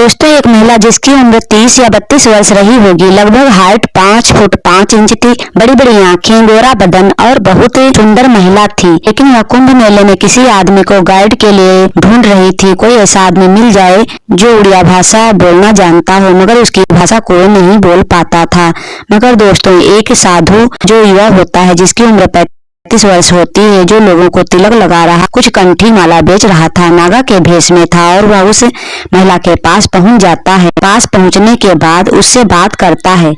दोस्तों एक महिला जिसकी उम्र 30 या 32 वर्ष रही होगी, लगभग हाइट 5 फुट 5 इंच थी, बड़ी बड़ी आंखें, गोरा बदन और बहुत सुंदर महिला थी। लेकिन वह कुंभ मेले में किसी आदमी को गाइड के लिए ढूंढ रही थी। कोई ऐसा आदमी मिल जाए जो उड़िया भाषा बोलना जानता हो, मगर उसकी भाषा कोई नहीं बोल पाता था। मगर दोस्तों एक साधु जो युवा होता है, जिसकी उम्र 35 वर्ष होती है, जो लोगों को तिलक लगा रहा, कुछ कंठी माला बेच रहा था, नागा के भेष में था और वह उस महिला के पास पहुंच जाता है। पास पहुंचने के बाद उससे बात करता है।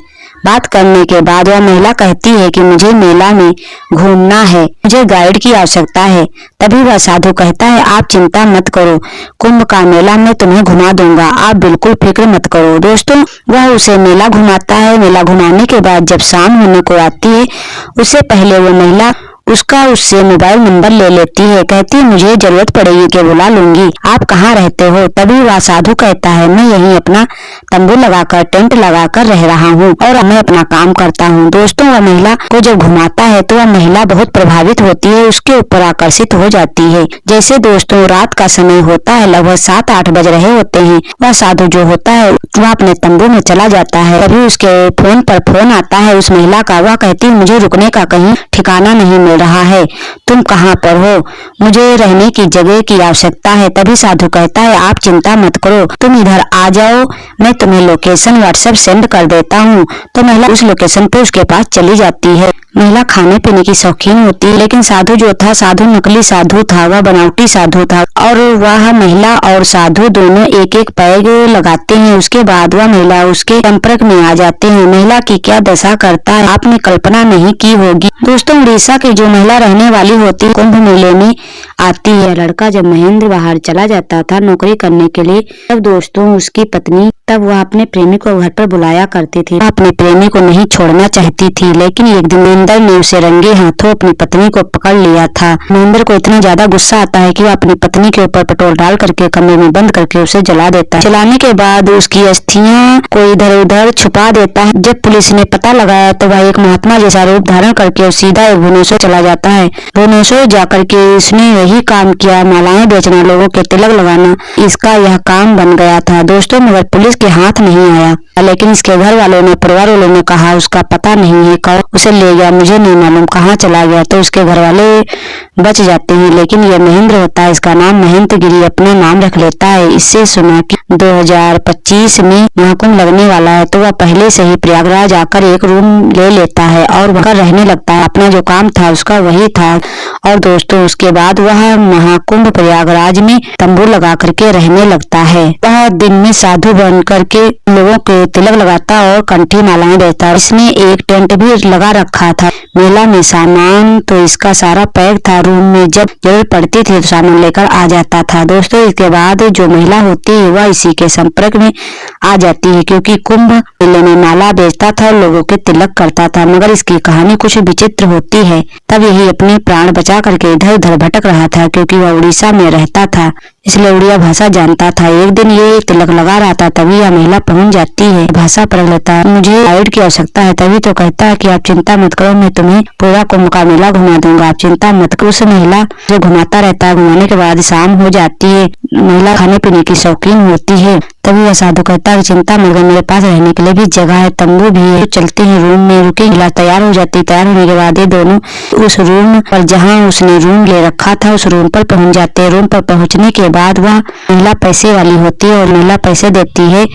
बात करने के बाद वह महिला कहती है कि मुझे मेला में घूमना है, मुझे गाइड की आवश्यकता है। तभी वह साधु कहता है, आप चिंता मत करो, कुंभ का मेला मैं तुम्हें घुमा दूंगा, आप बिल्कुल फिक्र मत करो। दोस्तों वह उसे मेला घुमाता है। मेला घुमाने के बाद जब शाम होने को आती है, उससे पहले वो महिला उससे मोबाइल नंबर ले लेती है। कहती है मुझे जरूरत पड़ेगी कि बुला लूंगी, आप कहाँ रहते हो? तभी वह साधु कहता है, मैं यहीं अपना तंबू लगाकर टेंट लगाकर रह रहा हूँ और मैं अपना काम करता हूँ। दोस्तों वह महिला को जब घुमाता है तो वह महिला बहुत प्रभावित होती है, उसके ऊपर आकर्षित हो जाती है। जैसे दोस्तों रात का समय होता है, लगभग 7-8 बज रहे होते हैं। वह साधु जो होता है वह अपने तंबू में चला जाता है। तभी उसके फोन पर फोन आता है उस महिला का। वह कहती है मुझे रुकने का कहीं ठिकाना नहीं मिल रहा है, तुम कहाँ पर हो? मुझे रहने की जगह की आवश्यकता है। तभी साधु कहता है आप चिंता मत करो, तुम इधर आ जाओ, मैं तुम्हें लोकेशन व्हाट्सएप सेंड कर देता हूँ। तो महिला उस लोकेशन पे उसके पास चली जाती है। महिला खाने पीने की शौकीन होती है, लेकिन साधु जो था, साधु नकली साधु था, वह बनावटी साधु था और वह महिला और साधु दोनों एक एक पैग लगाते हैं। उसके बाद वह महिला उसके संपर्क में आ जाते हैं। महिला की क्या दशा करता है आपने कल्पना नहीं की होगी। दोस्तों उड़ीसा की जो महिला रहने वाली होती है, कुंभ मेले में आती है। लड़का जब महेंद्र बाहर चला जाता था नौकरी करने के लिए, तब दोस्तों उसकी पत्नी, तब वह अपने प्रेमी को घर पर बुलाया करती थी। वह अपने प्रेमी को नहीं छोड़ना चाहती थी, लेकिन एक दिन महेंद्र ने उसे रंगे हाथों अपनी पत्नी को पकड़ लिया था। महेंद्र को इतना ज्यादा गुस्सा आता है कि वह अपनी पत्नी के ऊपर पेट्रोल डाल करके कमरे में बंद करके उसे जला देता है। जलाने के बाद उसकी अस्थियां को इधर उधर छुपा देता है। जब पुलिस ने पता लगाया तो वह एक महात्मा जैसा रूप धारण करके सीधा एक भुवनेश्वर चला जाता है। भुवनेश्वर जाकर के इसने यही काम किया, मालाएं बेचना, लोगों के तिलक लगाना, इसका यह काम बन गया था। दोस्तों मगर पुलिस के हाथ नहीं आया, लेकिन इसके घर वालों ने, परिवार वालों ने कहा उसका पता नहीं है, कौन उसे ले गया मुझे नहीं मालूम, कहाँ चला गया। तो उसके घर वाले बच जाते हैं, लेकिन यह महेंद्र होता है, इसका नाम महेंद्र गिरी अपना नाम रख लेता है। इससे सुना कि 2025 में महाकुंभ लगने वाला है, तो वह पहले से ही प्रयागराज आकर एक रूम ले लेता है और वहाँ रहने लगता है। अपना जो काम था उसका वही था। और दोस्तों उसके बाद वह महाकुंभ प्रयागराज में तंबू लगा करके रहने लगता है। वह दिन में साधु बन करके लोगों के तिलक लगाता और कंठी मालाएं बेचता। इसने एक टेंट भी लगा रखा था। मेला में सामान तो इसका सारा पैक था, रूम में जब जरूरत पड़ती थी तो सामान लेकर आ जाता था। दोस्तों इसके बाद जो महिला होती है वह इसी के संपर्क में आ जाती है, क्योंकि कुंभ मेले में माला बेचता था और लोगों के तिलक करता था। मगर इसकी कहानी कुछ विचित्र होती है। तब यही अपने प्राण बचा करके इधर उधर भटक रहा था, क्योंकि वह उड़ीसा में रहता था, इसलिए उड़िया भाषा जानता था। एक दिन ये तिलक लगा रहा था, तभी यह महिला पहुंच जाती है। भाषा पढ़ लेता है, मुझे गाइड की आवश्यकता है। तभी तो कहता है कि आप चिंता मत करो, मैं तुम्हें पूरा कुंभ का मेला घुमा दूंगा, आप चिंता मत करो। उस महिला जो घुमाता रहता है, घुमाने के बाद शाम हो जाती है। महिला खाने पीने की शौकीन होती है। तभी वह साधु कहता है चिंता मत करो, मेरे पास रहने के लिए भी जगह है, तंबू भी है। तो चलते हैं रूम में, रुके। महिला तैयार हो जाती है। तैयार होने के बाद ये दोनों उस रूम पर, जहाँ उसने रूम ले रखा था, उस रूम पर पहुंच जाते हैं। रूम पर पहुंचने के बाद वह महिला पैसे वाली होती है और महिला पैसे देती है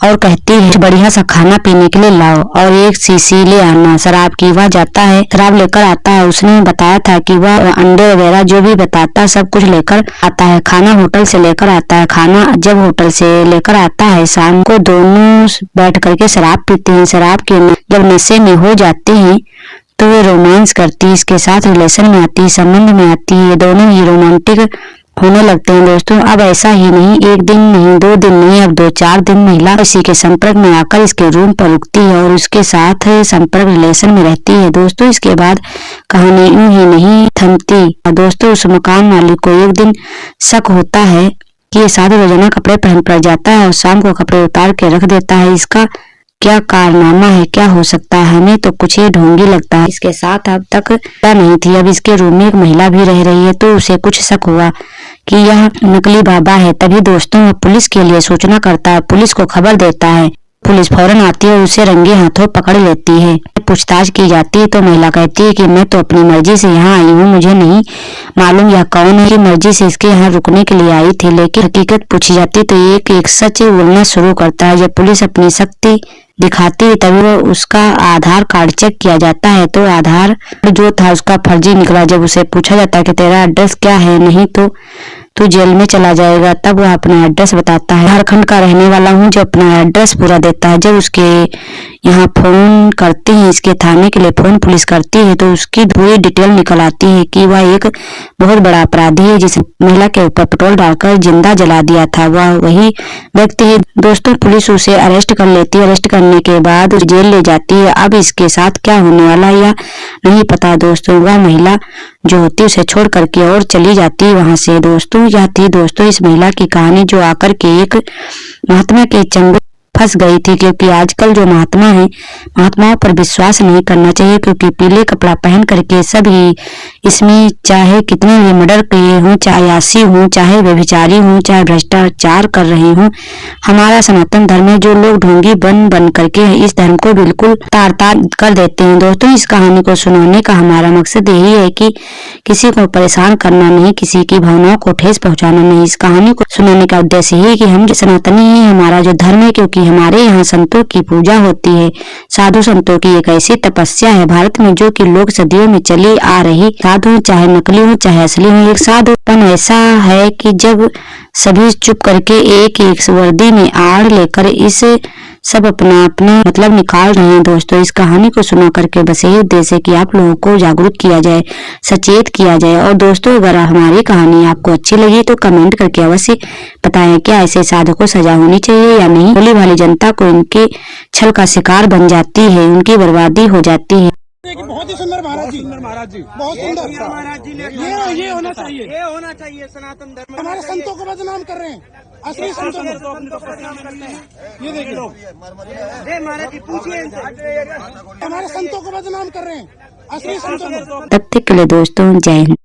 और कहती है बढ़िया सा खाना पीने के लिए लाओ और एक शीशी ले आना शराब की। वह जाता है, शराब लेकर आता है। उसने बताया था कि वह अंडे वगैरह जो भी बताता सब कुछ लेकर आता है। खाना होटल से लेकर आता है। खाना जब होटल से लेकर आता है, शाम को दोनों बैठ करके शराब पीते हैं। शराब के जब नशे में हो जाते हैं तो वे रोमांस करती है, इसके साथ रिलेशन में आती है, संबंध में आती है। दोनों ही रोमांटिक होने लगते हैं। दोस्तों अब ऐसा ही नहीं, एक दिन नहीं, 2 दिन नहीं, अब 2-4 दिन महिला इसी के संपर्क में आकर इसके रूम पर रुकती है और उसके साथ संपर्क रिलेशन में रहती है। दोस्तों इसके बाद कहानी यूं ही नहीं थमती। दोस्तों उस मकान मालिक को एक दिन शक होता है कि ये साधु रोजाना कपड़े पहन कर जाता है और शाम को कपड़े उतार के रख देता है। इसका क्या कारनामा है, क्या हो सकता है? हमें तो कुछ ही ढोंगी लगता है। इसके साथ अब तक क्या नहीं थी, अब इसके रूम में एक महिला भी रह रही है, तो उसे कुछ शक हुआ कि यह नकली बाबा है। तभी दोस्तों वह पुलिस के लिए सूचना करता है, पुलिस को खबर देता है। पुलिस फौरन आती है और उसे रंगे हाथों पकड़ लेती है। पूछताछ की जाती है तो महिला कहती है कि मैं तो अपनी मर्जी से यहाँ आई हूँ, मुझे नहीं मालूम यह कौन है। कि मर्जी से इसके यहाँ रुकने के लिए आई थी। लेकिन हकीकत पूछी जाती तो एक सच बोलना शुरू करता है। जब पुलिस अपनी शक्ति दिखाती है तभी वो उसका आधार कार्ड चेक किया जाता है तो आधार जो था उसका फर्जी निकला। जब उसे पूछा जाता है कि तेरा एड्रेस क्या है, नहीं तो तू जेल में चला जाएगा, तब वह अपना एड्रेस बताता है। झारखंड का रहने वाला हूँ, जो अपना एड्रेस पूरा देता है। जब उसके यहाँ फोन करते हैं, इसके थाने के लिए फोन पुलिस करती है तो उसकी पूरी डिटेल निकल आती है कि वह एक बहुत बड़ा अपराधी है जिसे महिला के ऊपर पेट्रोल डालकर जिंदा जला दिया था, वह वही व्यक्ति है। दोस्तों पुलिस उसे अरेस्ट कर लेती है। अरेस्ट करने के बाद उसे जेल ले जाती है। अब इसके साथ क्या होने वाला है या नहीं पता दोस्तों। वह महिला जो होती है उसे छोड़ करके और चली जाती है वहां से। दोस्तों यह थी दोस्तों इस महिला की कहानी, जो आकर के एक महात्मा के चंगुल फंस गई थी। क्योंकि आजकल जो महात्मा है, महात्माओं पर विश्वास नहीं करना चाहिए, क्योंकि पीले कपड़ा पहन करके सभी इसमें चाहे कितने भी मर्डर किए हों, चाहे आसी हों, चाहे व्यभिचारी हों, चाहे भ्रष्टाचार कर रहे हों, हमारा सनातन धर्म है जो लोग ढोंगी बन करके इस धर्म को बिल्कुल तार कर देते हैं। दोस्तों इस कहानी को सुनाने का हमारा मकसद यही है कि किसी को परेशान करना नहीं, किसी की भावनाओं को ठेस पहुंचाना नहीं। इस कहानी को सुनाने का उद्देश्य यही है कि हम सनातनी है, हमारा जो धर्म है, क्योंकि हमारे यहाँ संतों की पूजा होती है। साधु संतों की एक ऐसी तपस्या है भारत में जो कि लोग सदियों में चली आ रही। साधु चाहे नकली हो चाहे असली हो, एक साधुपन ऐसा है कि जब सभी चुप करके एक एक वर्दी में आड़ लेकर इस सब अपना अपना मतलब निकाल रहे हैं। दोस्तों इस कहानी को सुना करके बस यही उद्देश्य है कि आप लोगों को जागरूक किया जाए, सचेत किया जाए। और दोस्तों अगर हमारी कहानी आपको अच्छी लगी तो कमेंट करके अवश्य बताएं, क्या ऐसे साधु को सजा होनी चाहिए या नहीं। भोली भाली जनता को इनके छल का शिकार बन जाती है, उनकी बर्बादी हो जाती है। बहुत ही सुंदर महाराज जी, बहुत सुंदर महाराज जी। ये होना चाहिए, ये होना चाहिए। सनातन धर्म हमारे संतों को बदनाम कर रहे हैं, असली संतों को। ये देखिए महाराज जी, पूछिए हमारे संतों को बदनाम कर रहे हैं, असली संतों को। तब तक के लिए दोस्तों जय हिंद।